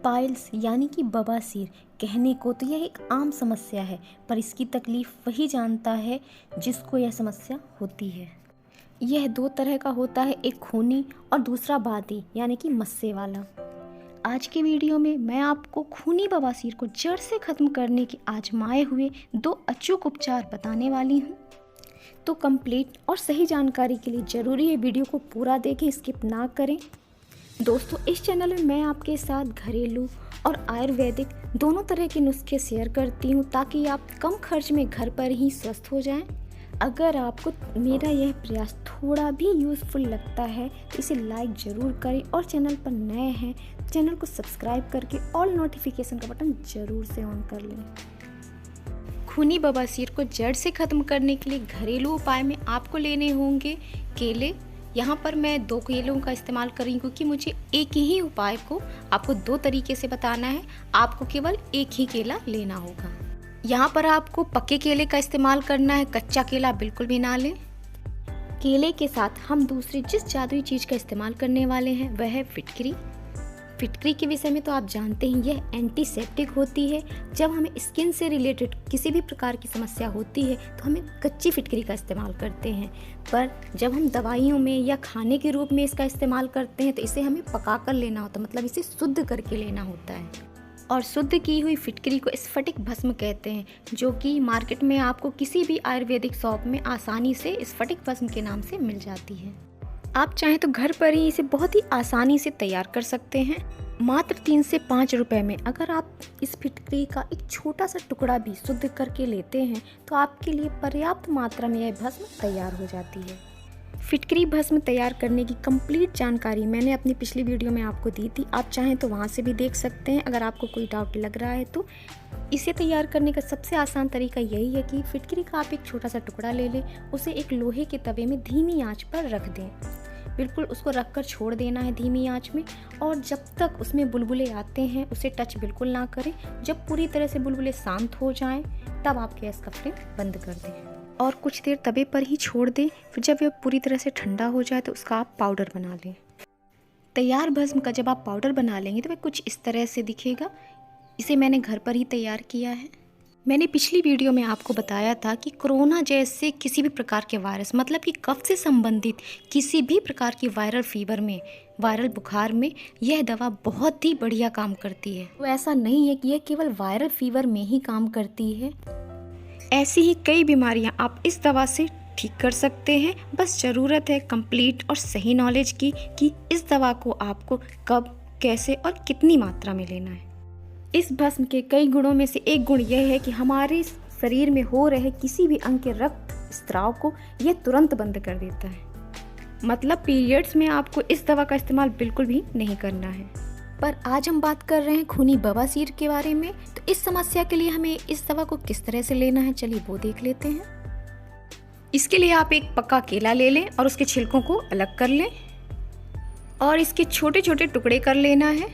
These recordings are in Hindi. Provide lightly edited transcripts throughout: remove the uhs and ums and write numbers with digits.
पाइल्स यानी कि बवासीर कहने को तो यह एक आम समस्या है, पर इसकी तकलीफ वही जानता है जिसको यह समस्या होती है। यह दो तरह का होता है, एक खूनी और दूसरा बादी यानी कि मस्से वाला। आज के वीडियो में मैं आपको खूनी बवासीर को जड़ से ख़त्म करने के आजमाए हुए 2 अचूक उपचार बताने वाली हूँ। तो कंप्लीट और सही जानकारी के लिए ज़रूरी है वीडियो को पूरा देखें, स्किप ना करें। दोस्तों, इस चैनल में मैं आपके साथ घरेलू और आयुर्वेदिक दोनों तरह के नुस्खे शेयर करती हूँ ताकि आप कम खर्च में घर पर ही स्वस्थ हो जाएं। अगर आपको मेरा यह प्रयास थोड़ा भी यूज़फुल लगता है तो इसे लाइक ज़रूर करें और चैनल पर नए हैं चैनल को सब्सक्राइब करके ऑल नोटिफिकेशन का बटन ज़रूर से ऑन कर लें। खूनी बवासीर को जड़ से ख़त्म करने के लिए घरेलू उपाय में आपको लेने होंगे केले। यहाँ पर मैं 2 केलों का इस्तेमाल कर रही हूँ क्योंकि मुझे एक ही उपाय को आपको 2 तरीके से बताना है। आपको केवल एक ही केला लेना होगा। यहाँ पर आपको पक्के केले का इस्तेमाल करना है, कच्चा केला बिल्कुल भी ना लें। केले के साथ हम दूसरी जिस जादुई चीज़ का इस्तेमाल करने वाले हैं वह है फिटकरी। फिटकरी के विषय में तो आप जानते हैं, यह एंटीसेप्टिक होती है। जब हमें स्किन से रिलेटेड किसी भी प्रकार की समस्या होती है तो हमें कच्ची फिटकरी का इस्तेमाल करते हैं, पर जब हम दवाइयों में या खाने के रूप में इसका इस्तेमाल करते हैं तो इसे हमें पका कर लेना होता है, मतलब इसे शुद्ध करके लेना होता है। और शुद्ध की हुई फिटकरी को स्फटिक भस्म कहते हैं, जो कि मार्केट में आपको किसी भी आयुर्वेदिक शॉप में आसानी से स्फटिक भस्म के नाम से मिल जाती है। आप चाहें तो घर पर ही इसे बहुत ही आसानी से तैयार कर सकते हैं, मात्र 3 से 5 रुपए में। अगर आप इस फिटकरी का एक छोटा सा टुकड़ा भी शुद्ध करके लेते हैं तो आपके लिए पर्याप्त मात्रा में यह भस्म तैयार हो जाती है। फिटकरी भस्म तैयार करने की कंप्लीट जानकारी मैंने अपनी पिछली वीडियो में आपको दी थी, आप चाहें तो वहाँ से भी देख सकते हैं। अगर आपको कोई डाउट लग रहा है तो इसे तैयार करने का सबसे आसान तरीका यही है कि फिटकरी का आप एक छोटा सा टुकड़ा ले लें, उसे एक लोहे के तवे में धीमी आंच पर रख दें। बिल्कुल उसको रख कर छोड़ देना है धीमी आंच में, और जब तक उसमें बुलबुले आते हैं उसे टच बिल्कुल ना करें। जब पूरी तरह से बुलबुले शांत हो जाएं तब आप गैस का फ्लेम बंद कर दें और कुछ देर तवे पर ही छोड़ दें। फिर जब यह पूरी तरह से ठंडा हो जाए तो उसका आप पाउडर बना लें। तैयार भस्म का जब आप पाउडर बना लेंगे तो वह कुछ इस तरह से दिखेगा। इसे मैंने घर पर ही तैयार किया है। मैंने पिछली वीडियो में आपको बताया था कि कोरोना जैसे किसी भी प्रकार के वायरस, मतलब कि कफ से संबंधित किसी भी प्रकार की वायरल फीवर में, वायरल बुखार में यह दवा बहुत ही बढ़िया काम करती है। तो ऐसा नहीं है कि यह केवल वायरल फीवर में ही काम करती है, ऐसी ही कई बीमारियां आप इस दवा से ठीक कर सकते हैं। बस ज़रूरत है कंप्लीट और सही नॉलेज की कि इस दवा को आपको कब, कैसे और कितनी मात्रा में लेना है। इस भस्म के कई गुणों में से एक गुण यह है कि हमारे शरीर में हो रहे किसी भी अंग के रक्त स्राव को यह तुरंत बंद कर देता है। मतलब पीरियड्स में आपको इस दवा का इस्तेमाल बिल्कुल भी नहीं करना है। पर आज हम बात कर रहे हैं खूनी बवासीर के बारे में, तो इस समस्या के लिए हमें इस दवा को किस तरह से लेना है, चलिए वो देख लेते हैं। इसके लिए आप एक पक्का केला ले लें और उसके छिलकों को अलग कर लें और इसके छोटे छोटे टुकड़े कर लेना है।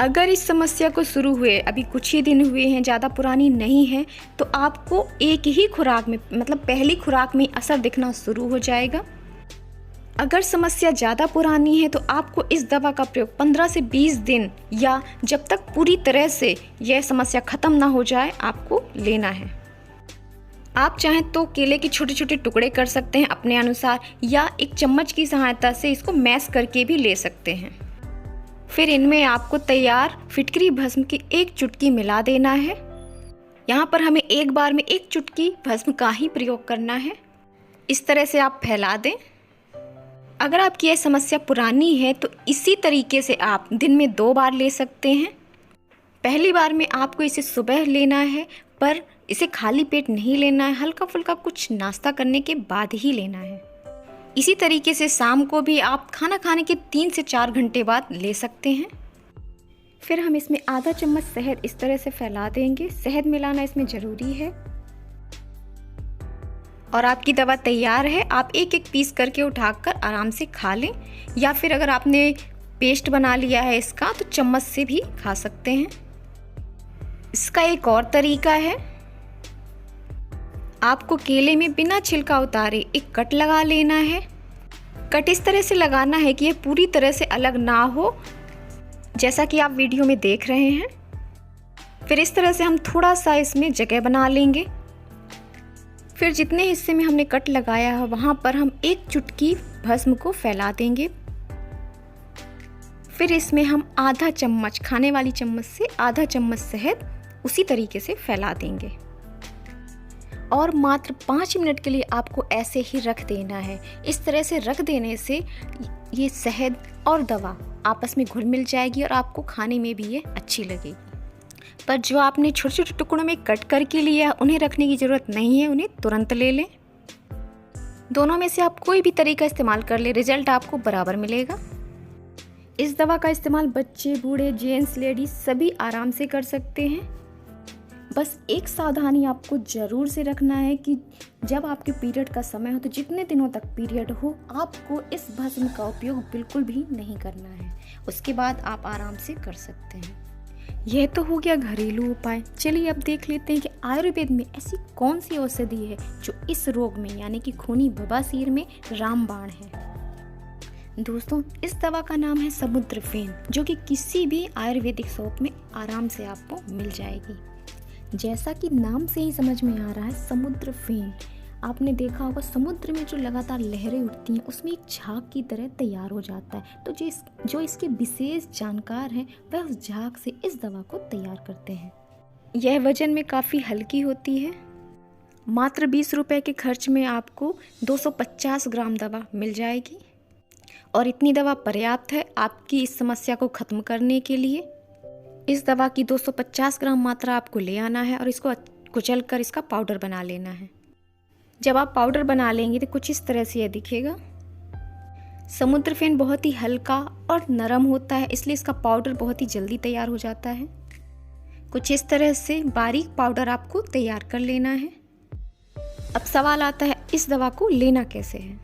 अगर इस समस्या को शुरू हुए अभी कुछ ही दिन हुए हैं, ज़्यादा पुरानी नहीं है, तो आपको एक ही खुराक में, मतलब पहली खुराक में असर दिखना शुरू हो जाएगा। अगर समस्या ज़्यादा पुरानी है तो आपको इस दवा का प्रयोग 15 से 20 दिन या जब तक पूरी तरह से यह समस्या ख़त्म ना हो जाए आपको लेना है। आप चाहें तो केले के छोटे छोटे टुकड़े कर सकते हैं अपने अनुसार, या एक चम्मच की सहायता से इसको मैश करके भी ले सकते हैं। फिर इनमें आपको तैयार फिटकरी भस्म की 1 चुटकी मिला देना है। यहाँ पर हमें एक बार में 1 चुटकी भस्म का ही प्रयोग करना है। इस तरह से आप फैला दें। अगर आपकी यह समस्या पुरानी है तो इसी तरीके से आप दिन में 2 बार ले सकते हैं। पहली बार में आपको इसे सुबह लेना है, पर इसे खाली पेट नहीं लेना है, हल्का फुल्का कुछ नाश्ता करने के बाद ही लेना है। इसी तरीके से शाम को भी आप खाना खाने के 3 से 4 घंटे बाद ले सकते हैं। फिर हम इसमें आधा चम्मच शहद इस तरह से फैला देंगे। शहद मिलाना इसमें ज़रूरी है। और आपकी दवा तैयार है। आप एक एक पीस करके उठाकर आराम से खा लें, या फिर अगर आपने पेस्ट बना लिया है इसका तो चम्मच से भी खा सकते हैं। इसका एक और तरीका है, आपको केले में बिना छिलका उतारे एक कट लगा लेना है। कट इस तरह से लगाना है कि ये पूरी तरह से अलग ना हो, जैसा कि आप वीडियो में देख रहे हैं। फिर इस तरह से हम थोड़ा सा इसमें जगह बना लेंगे। फिर जितने हिस्से में हमने कट लगाया है वहाँ पर हम 1 चुटकी भस्म को फैला देंगे। फिर इसमें हम आधा चम्मच, खाने वाली चम्मच से आधा चम्मच शहद उसी तरीके से फैला देंगे और मात्र 5 मिनट के लिए आपको ऐसे ही रख देना है। इस तरह से रख देने से ये शहद और दवा आपस में घुल मिल जाएगी और आपको खाने में भी ये अच्छी लगेगी। पर जो आपने छोटे छोटे टुकड़ों में कट करके लिया उन्हें रखने की ज़रूरत नहीं है, उन्हें तुरंत ले लें। दोनों में से आप कोई भी तरीका इस्तेमाल कर ले, रिजल्ट आपको बराबर मिलेगा। इस दवा का इस्तेमाल बच्चे, बूढ़े, जेंट्स, लेडीज सभी आराम से कर सकते हैं। बस एक सावधानी आपको ज़रूर से रखना है कि जब आपके पीरियड का समय हो तो जितने दिनों तक पीरियड हो आपको इस भस्म का उपयोग बिल्कुल भी नहीं करना है। उसके बाद आप आराम से कर सकते हैं। यह तो हो गया घरेलू उपाय। चलिए अब देख लेते हैं कि आयुर्वेद में ऐसी कौन सी औषधि है जो इस रोग में यानी कि खूनी बवासीर में रामबाण है। दोस्तों, इस दवा का नाम है समुद्र फेन, जो कि किसी भी आयुर्वेदिक शॉप में आराम से आपको मिल जाएगी। जैसा कि नाम से ही समझ में आ रहा है, समुद्र फेन, आपने देखा होगा समुद्र में जो लगातार लहरें उठती हैं उसमें एक झाग की तरह तैयार हो जाता है। तो जो इसके विशेष जानकार हैं वह उस झाग से इस दवा को तैयार करते हैं। यह वजन में काफ़ी हल्की होती है। मात्र 20 रुपये के खर्च में आपको 250 ग्राम दवा मिल जाएगी और इतनी दवा पर्याप्त है आपकी इस समस्या को ख़त्म करने के लिए। इस दवा की 250 ग्राम मात्रा आपको ले आना है और इसको कुचल कर इसका पाउडर बना लेना है। जब आप पाउडर बना लेंगे तो कुछ इस तरह से यह दिखेगा। समुद्र फेन बहुत ही हल्का और नरम होता है, इसलिए इसका पाउडर बहुत ही जल्दी तैयार हो जाता है। कुछ इस तरह से बारीक पाउडर आपको तैयार कर लेना है। अब सवाल आता है, इस दवा को लेना कैसे है।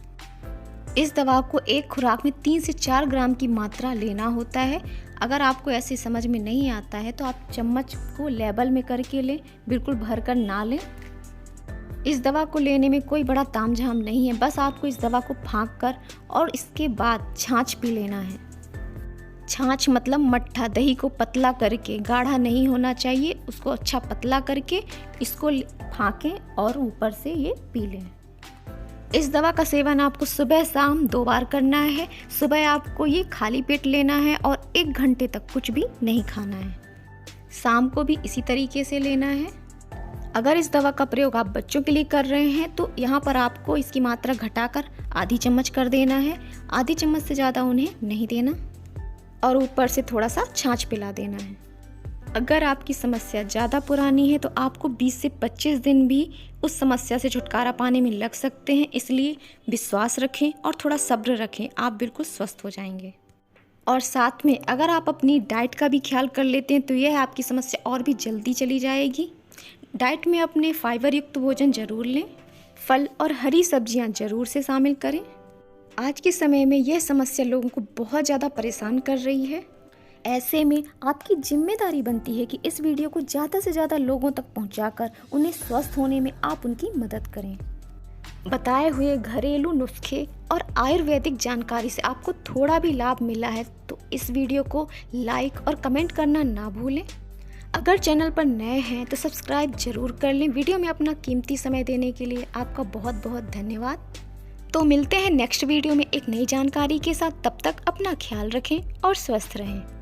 इस दवा को एक खुराक में 3 से 4 ग्राम की मात्रा लेना होता है। अगर आपको ऐसे समझ में नहीं आता है तो आप चम्मच को लेबल में करके लें, बिल्कुल भर कर ना लें। इस दवा को लेने में कोई बड़ा तामझाम नहीं है, बस आपको इस दवा को फाँक कर और इसके बाद छाछ पी लेना है। छाछ मतलब मट्ठा, दही को पतला करके, गाढ़ा नहीं होना चाहिए, उसको अच्छा पतला करके इसको फाँकें और ऊपर से ये पी लें। इस दवा का सेवन आपको सुबह शाम 2 बार करना है। सुबह आपको ये खाली पेट लेना है और 1 घंटे तक कुछ भी नहीं खाना है। शाम को भी इसी तरीके से लेना है। अगर इस दवा का प्रयोग आप बच्चों के लिए कर रहे हैं तो यहाँ पर आपको इसकी मात्रा घटाकर आधी चम्मच कर देना है। आधी चम्मच से ज़्यादा उन्हें नहीं देना और ऊपर से थोड़ा सा छाछ पिला देना है। अगर आपकी समस्या ज़्यादा पुरानी है तो आपको 20 से 25 दिन भी उस समस्या से छुटकारा पाने में लग सकते हैं, इसलिए विश्वास रखें और थोड़ा सब्र रखें, आप बिल्कुल स्वस्थ हो जाएंगे। और साथ में अगर आप अपनी डाइट का भी ख्याल कर लेते हैं तो यह आपकी समस्या और भी जल्दी चली जाएगी। डाइट में अपने फाइबर युक्त भोजन जरूर लें, फल और हरी सब्जियां जरूर से शामिल करें। आज के समय में यह समस्या लोगों को बहुत ज़्यादा परेशान कर रही है। ऐसे में आपकी जिम्मेदारी बनती है कि इस वीडियो को ज़्यादा से ज़्यादा लोगों तक पहुंचाकर उन्हें स्वस्थ होने में आप उनकी मदद करें। बताए हुए घरेलू नुस्खे और आयुर्वेदिक जानकारी से आपको थोड़ा भी लाभ मिला है तो इस वीडियो को लाइक और कमेंट करना ना भूलें। अगर चैनल पर नए हैं तो सब्सक्राइब जरूर कर लें। वीडियो में अपना कीमती समय देने के लिए आपका बहुत बहुत धन्यवाद। तो मिलते हैं नेक्स्ट वीडियो में एक नई जानकारी के साथ। तब तक अपना ख्याल रखें और स्वस्थ रहें।